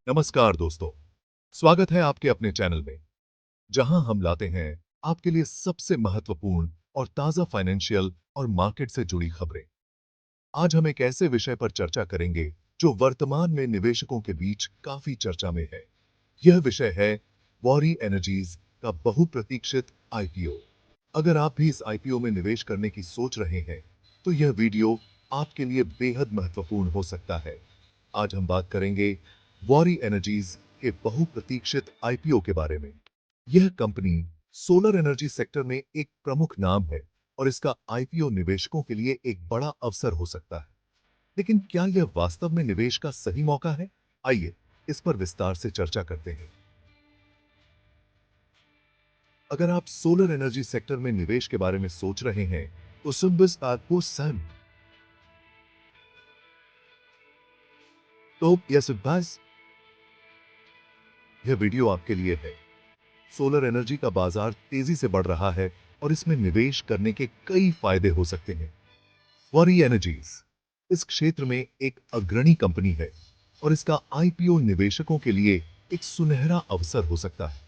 नमस्कार दोस्तों, स्वागत है आपके अपने चैनल में, जहां हम लाते हैं आपके लिए सबसे महत्वपूर्ण और ताजा फाइनेंशियल और मार्केट से जुड़ी खबरें। आज हम एक ऐसे विषय पर चर्चा करेंगे जो वर्तमान में निवेशकों के बीच काफी चर्चा में है। यह विषय है वॉरी एनर्जीज का बहुप्रतीक्षित आईपीओ। अगर आप भी इस आईपीओ में निवेश करने की सोच रहे हैं, तो यह वीडियो आपके लिए बेहद महत्वपूर्ण हो सकता है। आज हम बात करेंगे वॉरी एनर्जीज के बहुप्रतीक्षित आईपीओ के बारे में। यह कंपनी सोलर एनर्जी सेक्टर में एक प्रमुख नाम है और इसका आईपीओ निवेशकों के लिए एक बड़ा अवसर हो सकता है। लेकिन क्या यह वास्तव में निवेश का सही मौका है? आइए इस पर विस्तार से चर्चा करते हैं। अगर आप सोलर एनर्जी सेक्टर में निवेश के बारे में सोच रहे हैं, तो सुन बस आपको सन तो यस बस यह वीडियो आपके लिए है। सोलर एनर्जी का बाजार तेजी से बढ़ रहा है और इसमें निवेश करने के कई फायदे हो सकते हैं। वॉरी एनर्जीज इस क्षेत्र में एक अग्रणी कंपनी है और इसका आईपीओ निवेशकों के लिए एक सुनहरा अवसर हो सकता है।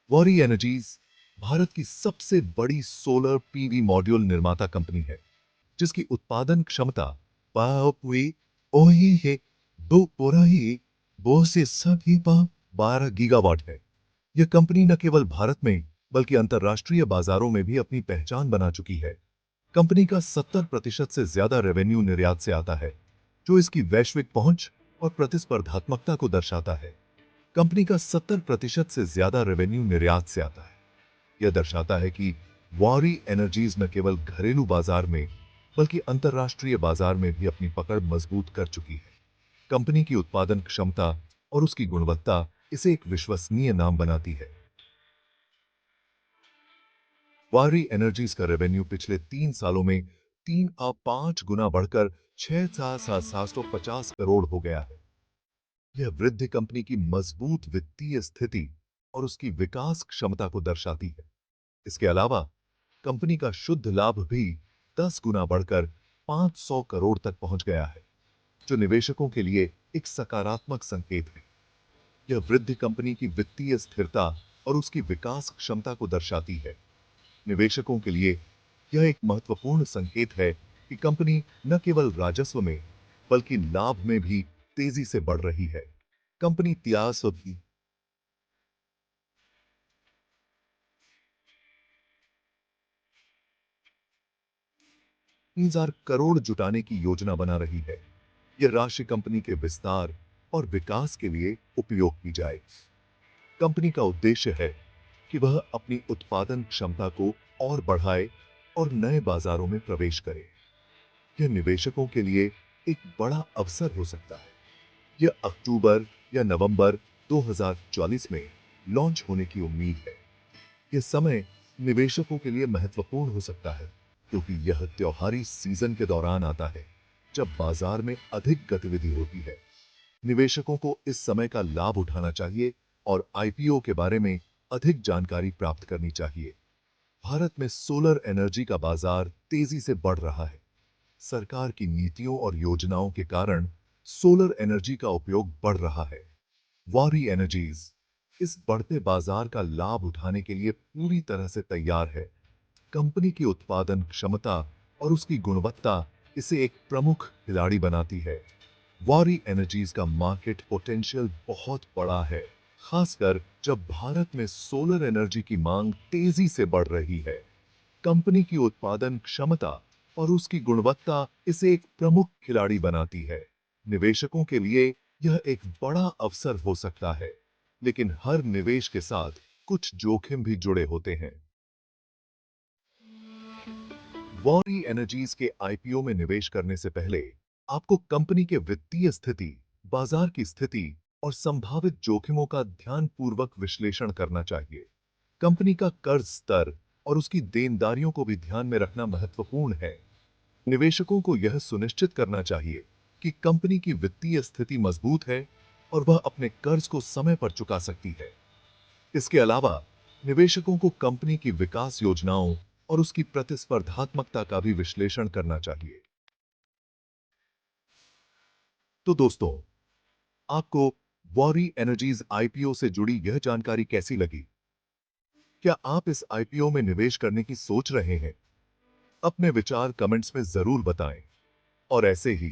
वॉरी एनर्जीज भारत की सबसे बड़ी सोलर पीवी मॉड्यूल निर्माता कंपनी है, जिसकी उत्पादन क्षमता बापुई ओही है दो पोराही बो से सभी 12 गीगावाट है। यह कंपनी न केवल भारत में बल्कि अंतर्राष्ट्रीय बाजारों में भी अपनी पहचान बना चुकी है। कंपनी का 70% से ज्यादा रेवेन्यू निर्यात से आता है, जो इसकी वैश्विक पहुंच और प्रतिस्पर्धात्मकता को दर्शाता है। कंपनी का 70% से ज्यादा रेवेन्यू निर्यात से आता है। यह दर्शाता है कि वॉरी एनर्जीज न केवल घरेलू बाजार में बल्कि अंतर्राष्ट्रीय बाजार में भी अपनी पकड़ मजबूत कर चुकी है। कंपनी की उत्पादन क्षमता और उसकी गुणवत्ता इसे एक विश्वसनीय नाम बनाती है। वारी एनर्जीज का रेवेन्यू पिछले 3 सालों में 3 से 5 गुना बढ़कर 6,750 करोड़ हो गया है। यह वृद्धि कंपनी की मजबूत वित्तीय स्थिति और उसकी विकास क्षमता को दर्शाती है। इसके अलावा कंपनी का शुद्ध लाभ भी 10 गुना बढ़कर 500 करोड़ तक पहुंच गया है, जो निवेशकों के लिए एक सकारात्मक संकेत है। यह वृद्धि कंपनी की वित्तीय स्थिरता और उसकी विकास क्षमता को दर्शाती है। निवेशकों के लिए यह एक महत्वपूर्ण संकेत है कि कंपनी न केवल राजस्व में बल्कि लाभ में भी तेजी से बढ़ रही है। कंपनी त्यास भी 3,000 करोड़ जुटाने की योजना बना रही है। यह राशि कंपनी के विस्तार और विकास के लिए उपयोग की जाए। कंपनी का उद्देश्य है कि वह अपनी उत्पादन क्षमता को और बढ़ाए और नए बाजारों में प्रवेश करे। यह निवेशकों के लिए एक बड़ा अवसर हो सकता है। यह अक्टूबर या नवंबर 2024 में लॉन्च होने की उम्मीद है। यह समय निवेशकों के लिए महत्वपूर्ण हो सकता है, क्योंकि यह त्योहारी सीजन के दौरान आता है, जब बाजार में अधिक गतिविधि होती है। निवेशकों को इस समय का लाभ उठाना चाहिए और आईपीओ के बारे में अधिक जानकारी प्राप्त करनी चाहिए। भारत में सोलर एनर्जी का बाजार तेजी से बढ़ रहा है। सरकार की नीतियों और योजनाओं के कारण सोलर एनर्जी का उपयोग बढ़ रहा है। वॉरी एनर्जीज इस बढ़ते बाजार का लाभ उठाने के लिए पूरी तरह से तैयार है। कंपनी की उत्पादन क्षमता और उसकी गुणवत्ता इसे एक प्रमुख खिलाड़ी बनाती है। वॉरी एनर्जीज का मार्केट पोटेंशियल बहुत बड़ा है, खासकर जब भारत में सोलर एनर्जी की मांग तेजी से बढ़ रही है। कंपनी की उत्पादन क्षमता और उसकी गुणवत्ता इसे एक प्रमुख खिलाड़ी बनाती है। निवेशकों के लिए यह एक बड़ा अवसर हो सकता है, लेकिन हर निवेश के साथ कुछ जोखिम भी जुड़े होते हैं। वॉरी एनर्जीज के आईपीओ में निवेश करने से पहले आपको कंपनी के वित्तीय स्थिति, बाजार की स्थिति और संभावित जोखिमों का ध्यानपूर्वक विश्लेषण करना चाहिए। कंपनी का कर्ज स्तर और उसकी देनदारियों को भी ध्यान में रखना महत्वपूर्ण है। निवेशकों को यह सुनिश्चित करना चाहिए कि कंपनी की वित्तीय स्थिति मजबूत है और वह अपने कर्ज को समय पर चुका सकती है। इसके अलावा निवेशकों को कंपनी की विकास योजनाओं और उसकी प्रतिस्पर्धात्मकता का भी विश्लेषण करना चाहिए। तो दोस्तों, आपको वॉरी एनर्जीज आईपीओ से जुड़ी यह जानकारी कैसी लगी? क्या आप इस आईपीओ में निवेश करने की सोच रहे हैं? अपने विचार कमेंट्स में जरूर बताएं और ऐसे ही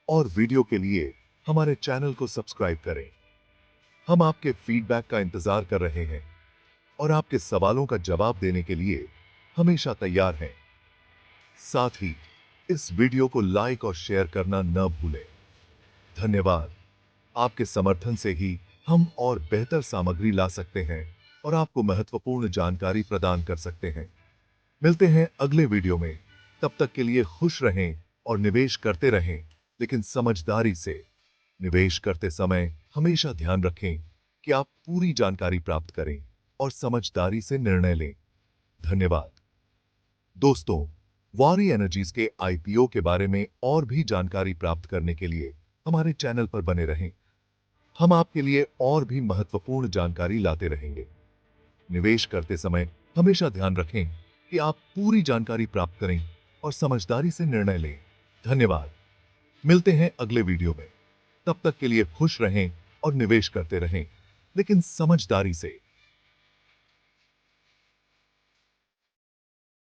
और वीडियो के लिए हमारे चैनल को सब्सक्राइब करें। हम आपके फीडबैक का इंतजार कर रहे हैं और आपके सवालों का जवाब देने के लिए हमेशा तैयार हैं। साथ ही इस वीडियो को लाइक और शेयर करना न भूलें। धन्यवाद। आपके समर्थन से ही हम और बेहतर सामग्री ला सकते हैं और आपको महत्वपूर्ण जानकारी प्रदान कर सकते हैं। मिलते हैं अगले वीडियो में। तब तक के लिए खुश रहें और निवेश करते रहें, लेकिन समझदारी से। निवेश करते समय हमेशा ध्यान रखें कि आप पूरी जानकारी प्राप्त करें और समझदारी से निर्णय लें। धन्यवाद। दोस्तों, वारी एनर्जीज के आईपीओ के बारे में और भी जानकारी प्राप्त करने के लिए हमारे चैनल पर बने रहें। हम आपके लिए और भी महत्वपूर्ण जानकारी लाते रहेंगे। निवेश करते समय हमेशा ध्यान रखें कि आप पूरी जानकारी प्राप्त करें और समझदारी से निर्णय लें। धन्यवाद। मिलते हैं अगले वीडियो में। तब तक के लिए खुश रहें और निवेश करते रहें, लेकिन समझदारी से।